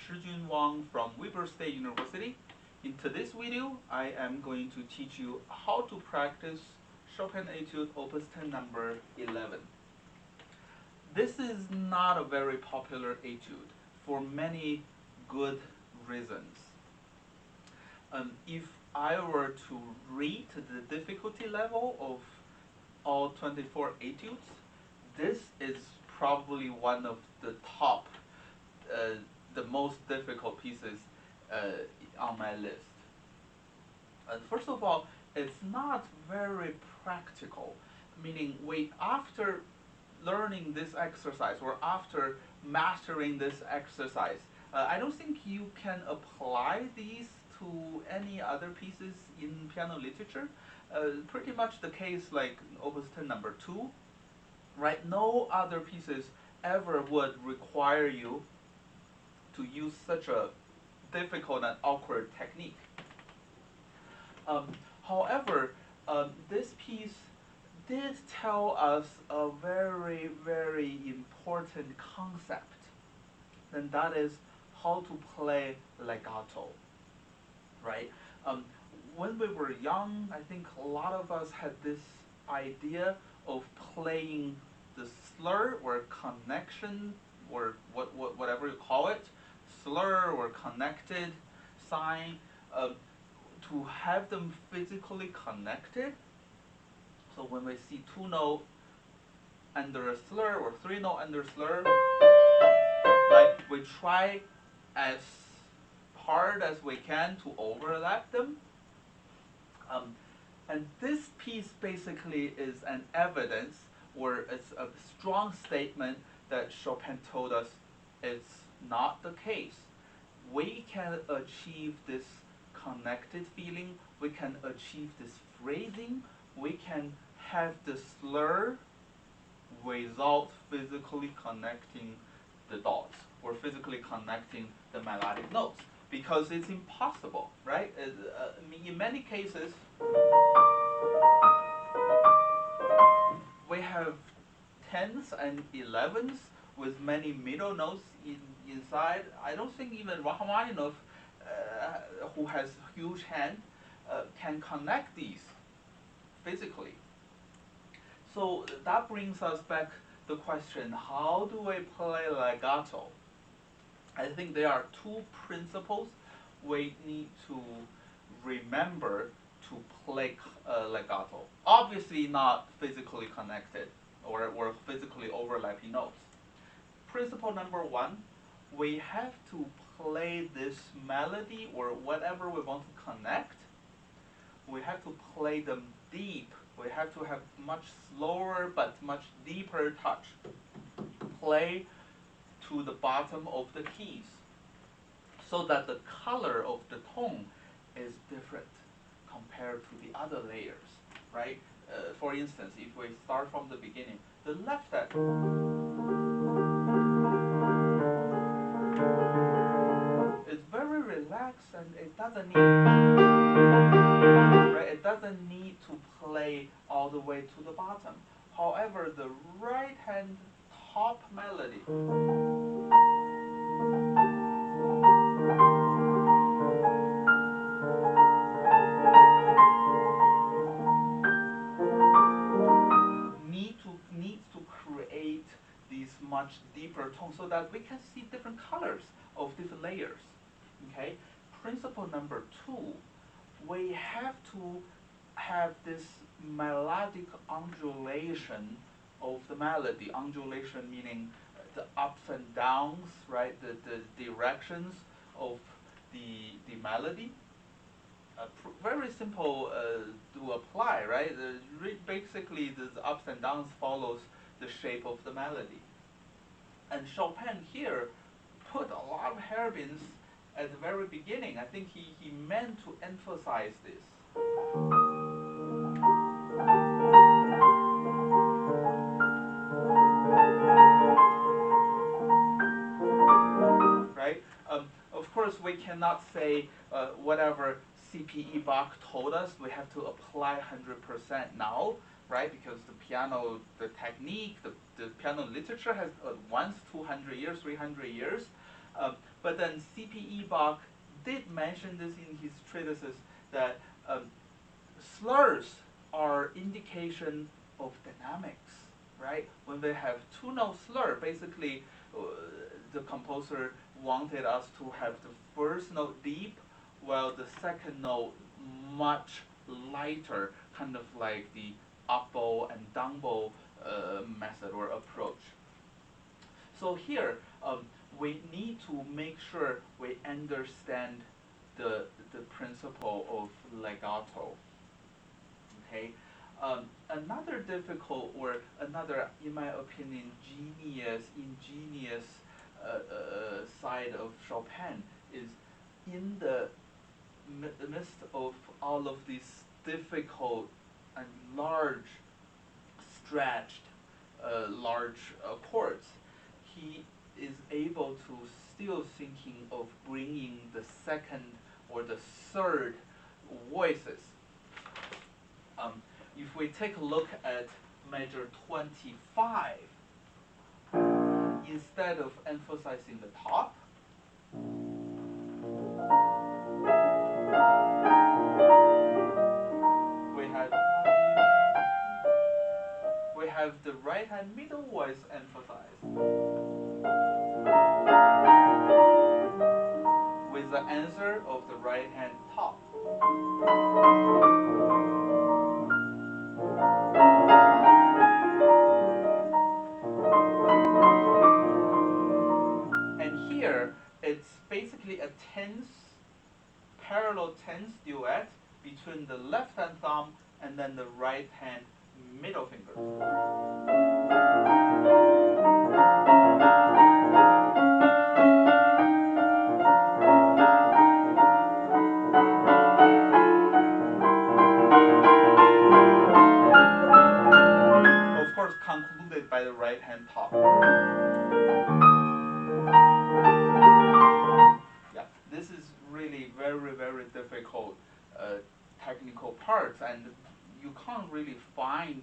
Shijun Wang from Weber State University. In today's video, I am going to teach you how to practice Chopin Etude Opus 10 number 11. This is not a very popular etude for many good reasons. If I were to rate the difficulty level of all 24 etudes, this is probably one of the top, the most difficult pieces on my list. First of all, it's not very practical, meaning after learning this exercise or after mastering this exercise, I don't think you can apply these to any other pieces in piano literature. Pretty much the case like Opus 10 number 2, right? No other pieces ever would require you to use such a difficult and awkward technique. However, this piece did tell us a very, very important concept, and that is how to play legato, right? When we were young, I think a lot of us had this idea of playing the slur or connection, or whatever you call it, slur or connected sign, to have them physically connected. So when we see 2 notes under a slur or 3 notes under slur, right, we try as hard as we can to overlap them. And this piece basically is an evidence, or it's a strong statement that Chopin told us it's not the case. We can achieve this connected feeling, we can achieve this phrasing, we can have the slur without physically connecting the dots or physically connecting the melodic notes, because it's impossible, right? In many cases, we have 10s and 11s with many middle notes inside. I don't think even Rachmaninoff, who has huge hand, can connect these physically. So that brings us back the question, how do we play legato? I think there are 2 principles we need to remember to play legato. Obviously not physically connected or physically overlapping notes. Principle number 1, we have to play this melody or whatever we want to connect. We have to play them deep. We have to have much slower but much deeper touch. Play to the bottom of the keys so that the color of the tone is different compared to the other layers, right? For instance, if we start from the beginning, the left hand is very relaxed and it doesn't need, right? It doesn't need to play all the way to the bottom. However, the right hand top melody needs to create these much deeper tones so that we can see different colors of different layers. Okay? Principle number 2, we have to have this melodic undulation of the melody. Undulation meaning the ups and downs, right? The directions of the melody. Very simple to apply, right? Basically, the ups and downs follows the shape of the melody. And Chopin here put a lot of hairpins at the very beginning. I think he meant to emphasize this. Right? Of course, we cannot say whatever CPE Bach told us, we have to apply 100% now, right? Because the piano, the technique, the piano literature has advanced 200 years, 300 years. But then C.P. Bach did mention this in his treatises that slurs are indication of dynamics, right? When they have two-note slur, basically the composer wanted us to have the first note deep, while the second note much lighter, kind of like the up bow and down bow method or approach. So here, we need to make sure we understand the principle of legato. Okay, another difficult or another, in my opinion, ingenious side of Chopin is in the midst of all of these difficult and large, stretched, large chords, he is able to still thinking of bringing the second or the third voices. If we take a look at measure 25, instead of emphasizing the top, we have the right hand middle voice emphasized with the answer of the right hand top. And here it's basically a parallel tense duet between the left hand thumb and then the right hand middle finger. Of course, concluded by the right hand top. Yeah, this is really very, very difficult technical parts, and you can't really find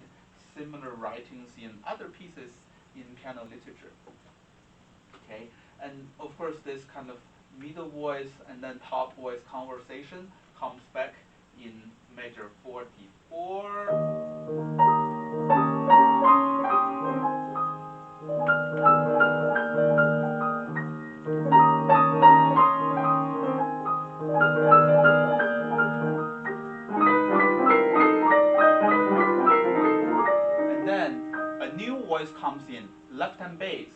similar writings in other pieces in piano literature. Okay, and of course this kind of middle voice and then top voice conversation comes back in measure 44. And then a new voice comes in, left hand bass.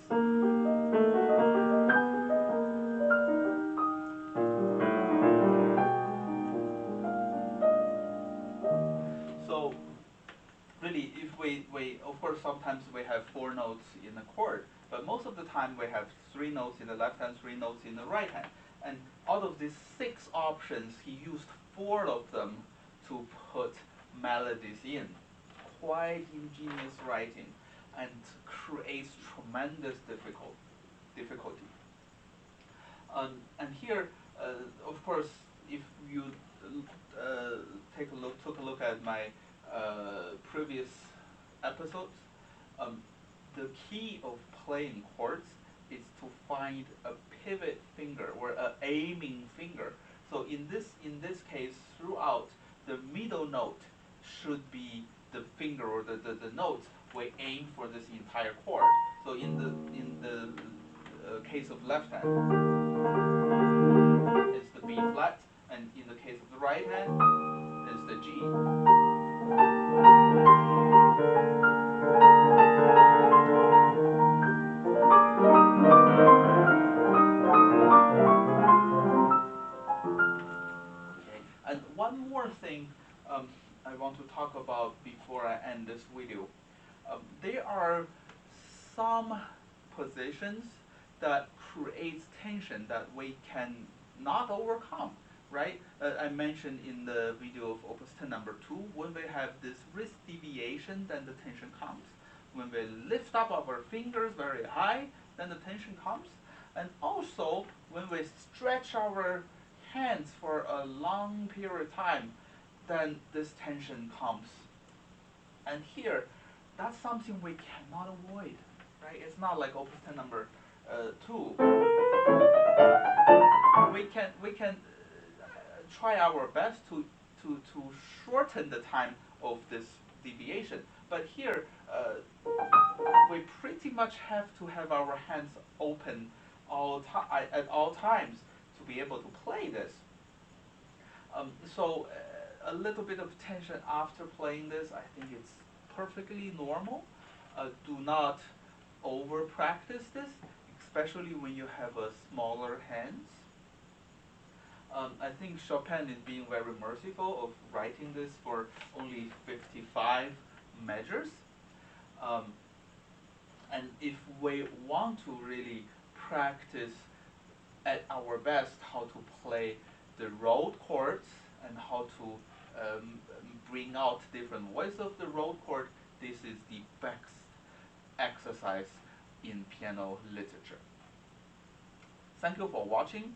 So really, if we of course sometimes we have 4 notes in a chord, but most of the time we have 3 notes in the left hand, 3 notes in the right hand. And out of these 6 options, he used 4 of them to put melodies in. Quite ingenious writing and creates tremendous difficulty. And here, of course, if you took a look at my previous episodes, the key of playing chords is to find a pivot finger or an aiming finger. So in this case, throughout, the middle note should be the finger or the note we aim for this entire chord. So in the case of left hand, it's the B flat, and in the case of the right hand, it's the G. Okay. And one more thing I want to talk about before I end this video. There are some positions that creates tension that we can not overcome, right? I mentioned in the video of Opus 10 number 2, when we have this wrist deviation, then the tension comes. When we lift up our fingers very high, then the tension comes. And also, when we stretch our hands for a long period of time, then this tension comes. And here, that's something we cannot avoid, right? It's not like Opus 10 number 2. we can try our best to shorten the time of this deviation. But here, we pretty much have to have our hands open at all times to be able to play this. So a little bit of tension after playing this, I think it's perfectly normal. Do not over practice this, especially when you have a smaller hands. I think Chopin is being very merciful of writing this for only 55 measures. And if we want to really practice at our best how to play the road chords and how to bring out different voices of the road chord, this is the best exercise in piano literature. Thank you for watching.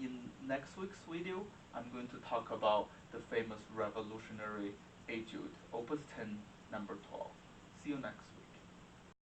In next week's video, I'm going to talk about the famous revolutionary etude, Opus 10, number 12. See you next week.